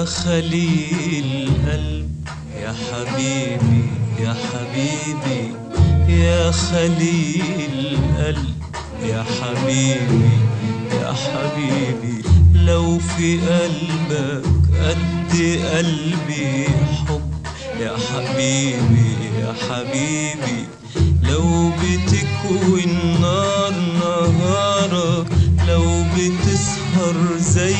يا خليل قلب، يا حبيبي يا حبيبي يا خليل قلب، يا حبيبي يا حبيبي لو في قلبك قد قلبي حب، يا حبيبي يا حبيبي لو بتكوي النار نهارك، لو بتسهر زي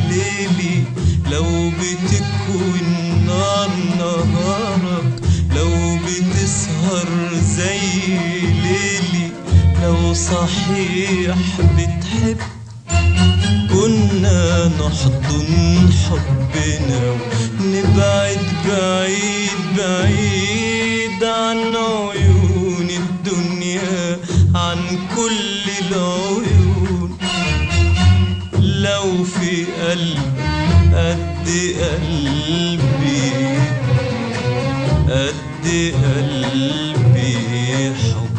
ليلي، لو بتكوي النار نهارك، لو بتسهر زي ليلي، لو صحيح بتحب كنا نحضن حبنا ونبعد بعيد بعيد عن عيون الدنيا، عن كل العيون. لو في قلبك قد قلبي قد قلبي حب،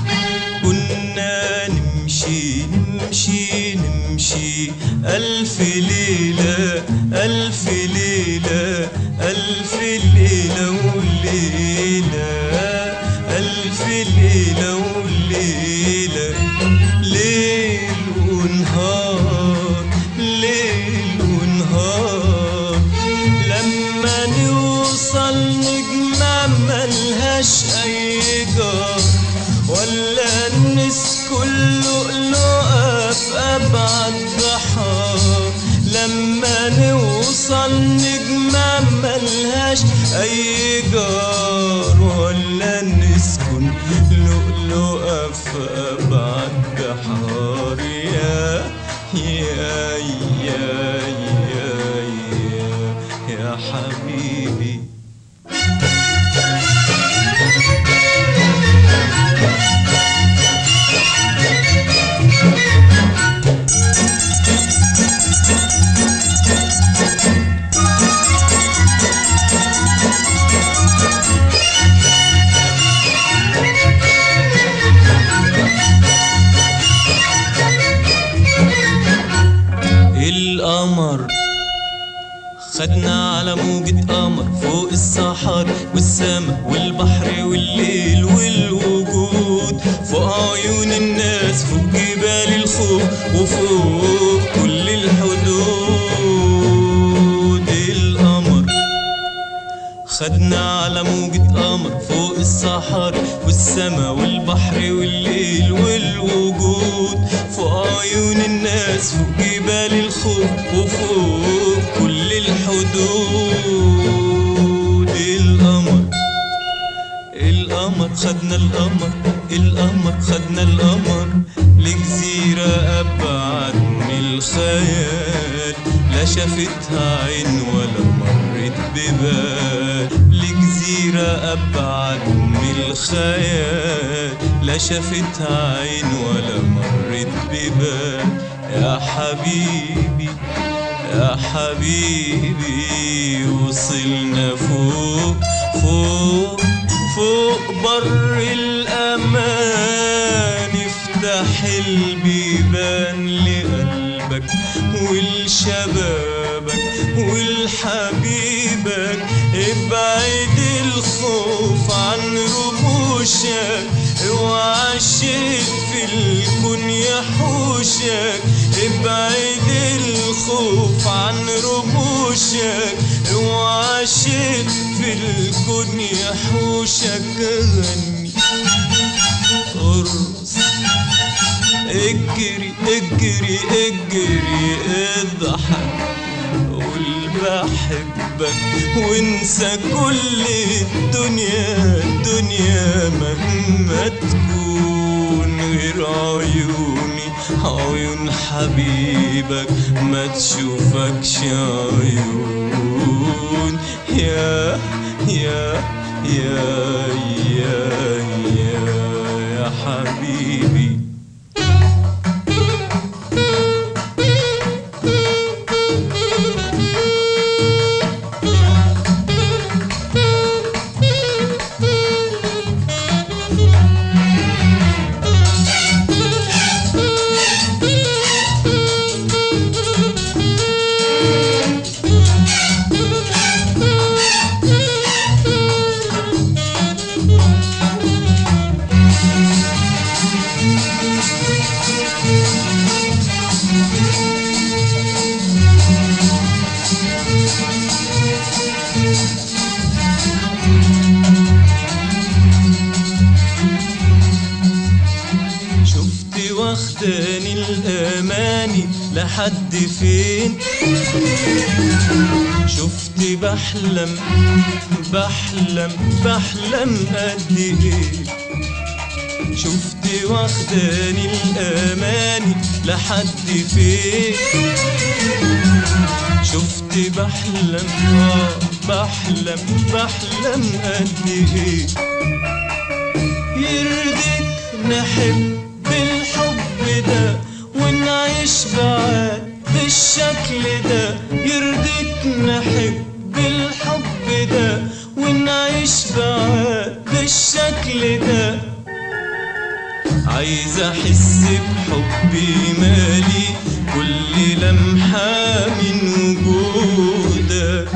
كنا نمشي نمشي نمشي ألف ليلة ألف ليلة ألف ليلة وليلة، ألف ليلة وليلة، ليل ونهار ليل ونهار، لما نوصل نجمة ملهاش أي جار، ولا نسكن لؤلؤة في أبعد بحار، لما نوصل نجمة ملهاش أي جار، ولا نسكن لؤلؤة في أبعد بحار، يا يا يا يا يا حبيبي. القمر خدنا على موجة قمر فوق الصحراء والسما والبحر والليل والوجود، فوق عيون الناس فوق جبال الخوف وفوق كل الحدود. القمر خدنا على موجة قمر فوق الصحراء والسما والبحر والليل والوجود، فوق عيون الناس فوق جبال الخوف وفوق كل الحدود. القمر خدنا القمر، القمر خدنا القمر لجزيرة أبعد من الخيال، لا شافتها عين ولا مرت ببال، لجزيرة أبعد من الخيال، لا شافتها عين ولا مرت ببال. يا حبيبي يا حبيبي وصلنا فوق فوق فوق بر الأمان، افتح البيبان لقلبك ولشبابك ولحبيبك، ابعد الخوف عن رموشك، اوعى الشيء في الكون يحوشك، ابعد الخوف عن رموشك، اوعى الشيء في الكون يحوشك. غني ارقص اجري اجري اجري اضحك قول بحبك وانسى كل الدنيا، الدنيا مهما تكون غير عيوني عيون حبيبك ما تشوفكش عيون. يا يا يا يا يا يا حبيبي. لحد فين. شفت بحلم بحلم بحلم قد ايه، شفت واخداني الاماني لحد فين. شفت بحلم بحلم بحلم قد ايه. يرضيك نحب بالحب ده ونعيش بعاد بالشكل ده، يرضيك نحب بالحب ده ونعيش بعاد بالشكل ده. عايز احس بحبي مالي كل لمحة من وجودك،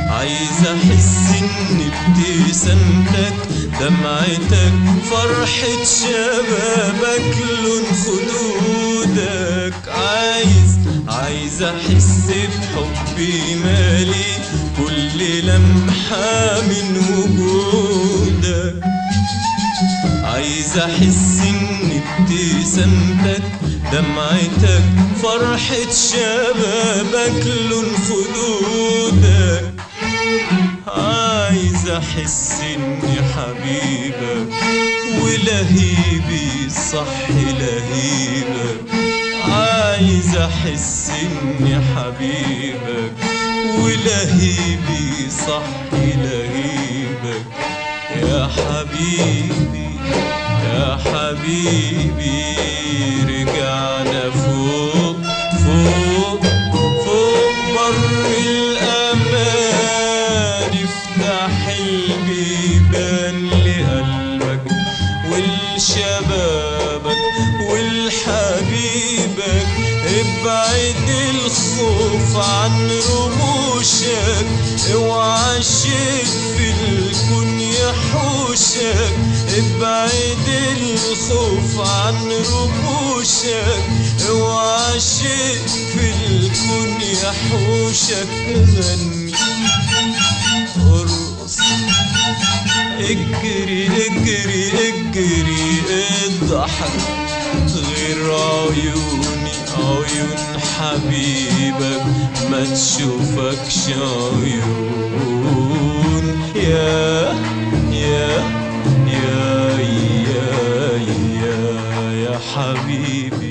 عايز احس ان ابتسامتك دمعتك فرحة شبابك لون خدودك. عايز احس بحبي مالي كل لمحة من وجودك، عايز احس ان ابتسامتك دمعتك فرحة شبابك لون خدودك. عايز احس اني حبيبك ولهيبي صح لهيبك، عايز احس اني حبيبك ولهيبي صح لهيبك. يا حبيبي يا حبيبي رجعنا فوق فوق فوق بر الأمان. افتح البيبان لقلبك ولشبابك ولحبيبك، ابعد الخوف عن رموشك، اوعى الشيء في الكون يحوشك. ابعد الخوف عن رموشك، اوعى الشيء في الكون يحوشك. غني ارقص اجري اجري اجري اضحك، غير عيوني عيون حبيبك ما تشوفكش عيون. يا يا يا يا يا يا حبيبي.